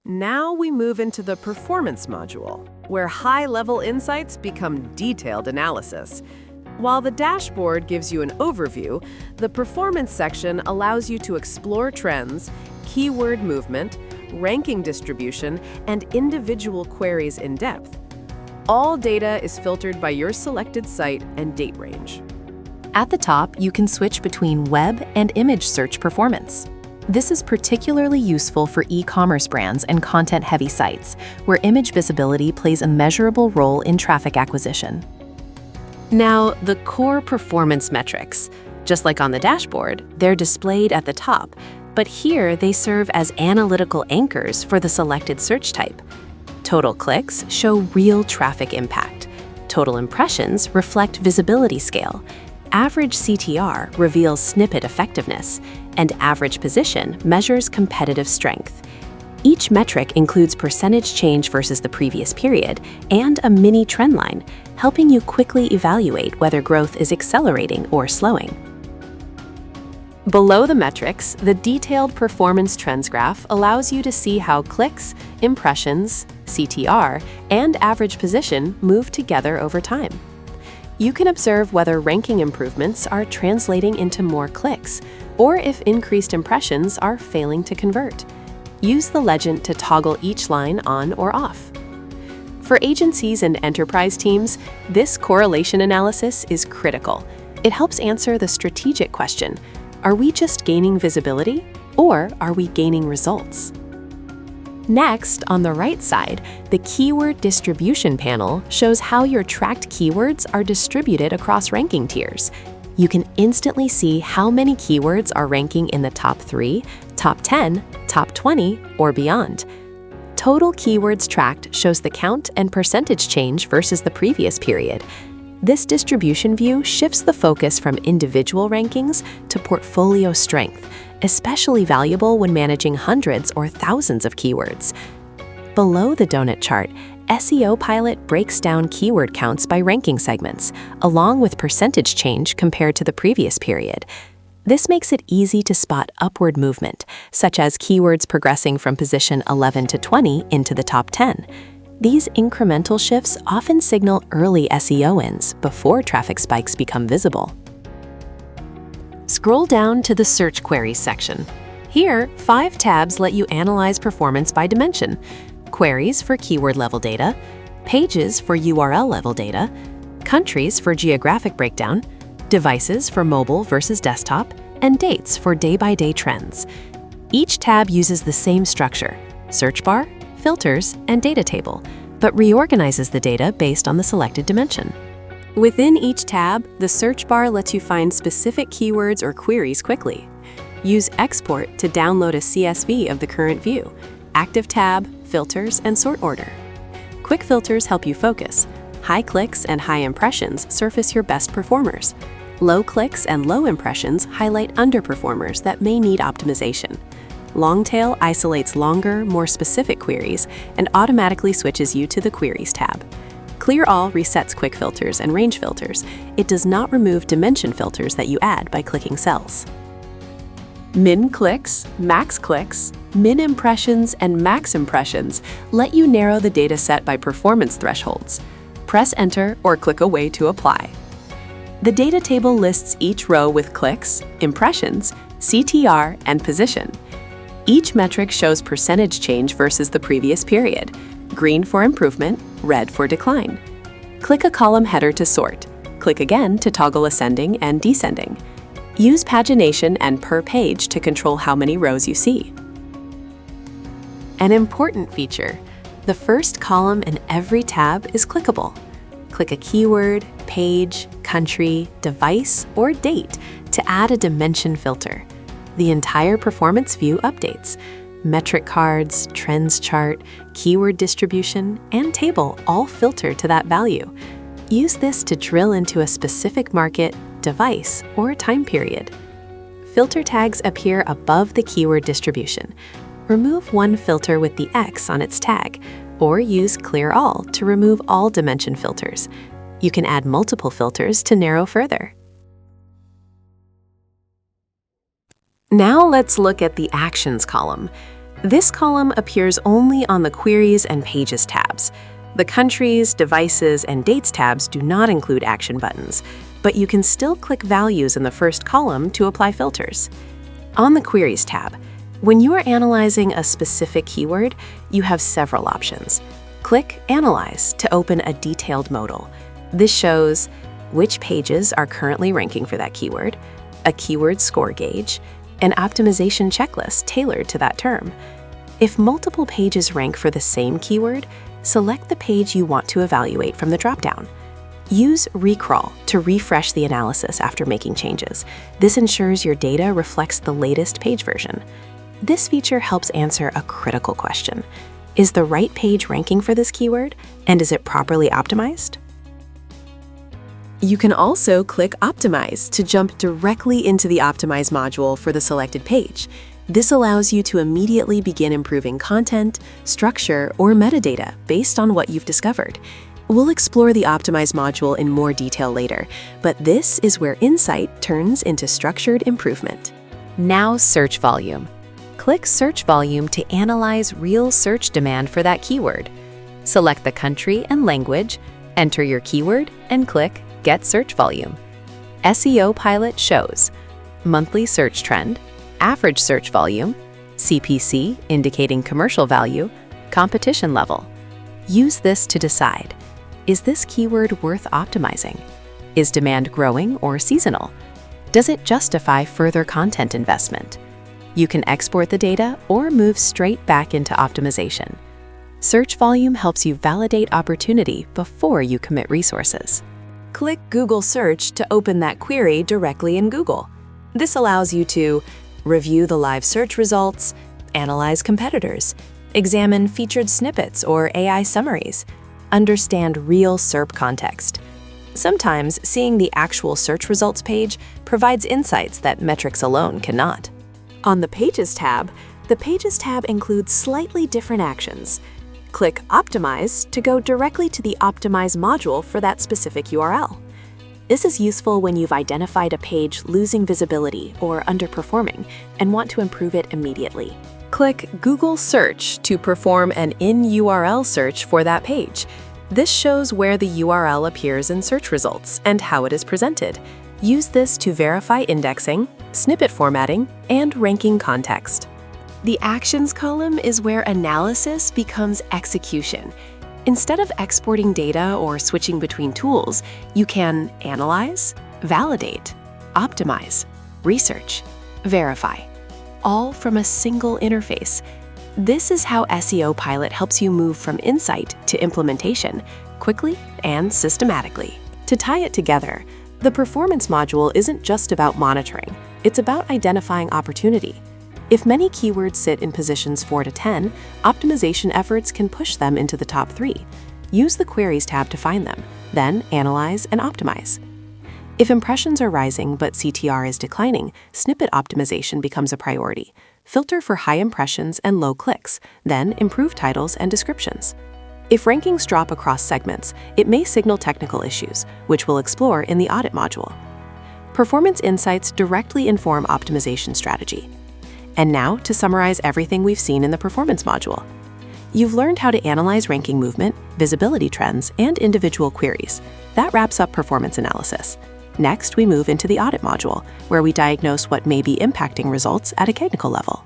Now we move into the performance module, where high-level insights become detailed analysis. While the dashboard gives you an overview, the performance section allows you to explore trends, keyword movement, ranking distribution, and individual queries in depth. All data is filtered by your selected site and date range. At the top, you can switch between web and image search performance. This is particularly useful for e-commerce brands and content-heavy sites, where image visibility plays a measurable role in traffic acquisition. Now, the core performance metrics. Just like on the dashboard, they're displayed at the top, but here they serve as analytical anchors for the selected search type. Total clicks show real traffic impact. Total impressions reflect visibility scale. Average CTR reveals snippet effectiveness, and average position measures competitive strength. Each metric includes percentage change versus the previous period and a mini trend line, helping you quickly evaluate whether growth is accelerating or slowing. Below the metrics, the detailed performance trends graph allows you to see how clicks, impressions, CTR, and average position move together over time. You can observe whether ranking improvements are translating into more clicks, or if increased impressions are failing to convert. Use the legend to toggle each line on or off. For agencies and enterprise teams, this correlation analysis is critical. It helps answer the strategic question: are we just gaining visibility, or are we gaining results? Next, on the right side, the keyword distribution panel shows how your tracked keywords are distributed across ranking tiers. You can instantly see how many keywords are ranking in the top 3, top 10, top 20, or beyond. Total keywords tracked shows the count and percentage change versus the previous period. This distribution view shifts the focus from individual rankings to portfolio strength, especially valuable when managing hundreds or thousands of keywords. Below the donut chart, SEO Pilot breaks down keyword counts by ranking segments, along with percentage change compared to the previous period. This makes it easy to spot upward movement, such as keywords progressing from position 11 to 20 into the top 10. These incremental shifts often signal early SEO wins before traffic spikes become visible. Scroll down to the Search Queries section. Here, 5 tabs let you analyze performance by dimension: Queries for keyword-level data, Pages for URL-level data, Countries for geographic breakdown, Devices for mobile versus desktop, and Dates for day-by-day trends. Each tab uses the same structure: search bar, filters, and data table, but reorganizes the data based on the selected dimension. Within each tab, the search bar lets you find specific keywords or queries quickly. Use Export to download a CSV of the current view, Active tab, Filters, and Sort order. Quick filters help you focus. High clicks and high impressions surface your best performers. Low clicks and low impressions highlight underperformers that may need optimization. Longtail isolates longer, more specific queries and automatically switches you to the Queries tab. Clear All resets quick filters and range filters. It does not remove dimension filters that you add by clicking cells. Min clicks, max clicks, min impressions, and max impressions let you narrow the data set by performance thresholds. Press Enter or click Away to apply. The data table lists each row with clicks, impressions, CTR, and position. Each metric shows percentage change versus the previous period: green for improvement, red for decline. Click a column header to sort. Click again to toggle ascending and descending. Use pagination and per page to control how many rows you see. An important feature: the first column in every tab is clickable. Click a keyword, page, country, device, or date to add a dimension filter. The entire performance view updates. Metric cards, trends chart, keyword distribution, and table all filter to that value. Use this to drill into a specific market, device, or time period. Filter tags appear above the keyword distribution. Remove one filter with the X on its tag, or use Clear All to remove all dimension filters. You can add multiple filters to narrow further. Now let's look at the Actions column. This column appears only on the Queries and Pages tabs. The Countries, Devices, and Dates tabs do not include action buttons, but you can still click values in the first column to apply filters. On the Queries tab, when you are analyzing a specific keyword, you have several options. Click Analyze to open a detailed modal. This shows which pages are currently ranking for that keyword, a keyword score gauge, an optimization checklist tailored to that term. If multiple pages rank for the same keyword, select the page you want to evaluate from the dropdown. Use Recrawl to refresh the analysis after making changes. This ensures your data reflects the latest page version. This feature helps answer a critical question. Is the right page ranking for this keyword, and is it properly optimized? You can also click Optimize to jump directly into the Optimize module for the selected page. This allows you to immediately begin improving content, structure, or metadata based on what you've discovered. We'll explore the Optimize module in more detail later, but this is where insight turns into structured improvement. Now search volume. Click Search Volume to analyze real search demand for that keyword. Select the country and language, enter your keyword, and click Get Search Volume. SEO Pilot shows monthly search trend, average search volume, CPC indicating commercial value, competition level. Use this to decide, is this keyword worth optimizing? Is demand growing or seasonal? Does it justify further content investment? You can export the data or move straight back into optimization. Search volume helps you validate opportunity before you commit resources. Click Google Search to open that query directly in Google. This allows you to review the live search results, analyze competitors, examine featured snippets or AI summaries, understand real SERP context. Sometimes seeing the actual search results page provides insights that metrics alone cannot. On the Pages tab, the Pages tab includes slightly different actions. Click Optimize to go directly to the Optimize module for that specific URL. This is useful when you've identified a page losing visibility or underperforming and want to improve it immediately. Click Google Search to perform an in-URL search for that page. This shows where the URL appears in search results and how it is presented. Use this to verify indexing, snippet formatting, and ranking context. The Actions column is where analysis becomes execution. Instead of exporting data or switching between tools, you can analyze, validate, optimize, research, verify, all from a single interface. This is how SEO Pilot helps you move from insight to implementation quickly and systematically. To tie it together, the Performance module isn't just about monitoring, it's about identifying opportunity. If many keywords sit in positions 4 to 10, optimization efforts can push them into the top 3. Use the Queries tab to find them, then analyze and optimize. If impressions are rising but CTR is declining, snippet optimization becomes a priority. Filter for high impressions and low clicks, then improve titles and descriptions. If rankings drop across segments, it may signal technical issues, which we'll explore in the Audit module. Performance insights directly inform optimization strategy. And now to summarize everything we've seen in the Performance module. You've learned how to analyze ranking movement, visibility trends, and individual queries. That wraps up performance analysis. Next, we move into the Audit module, where we diagnose what may be impacting results at a technical level.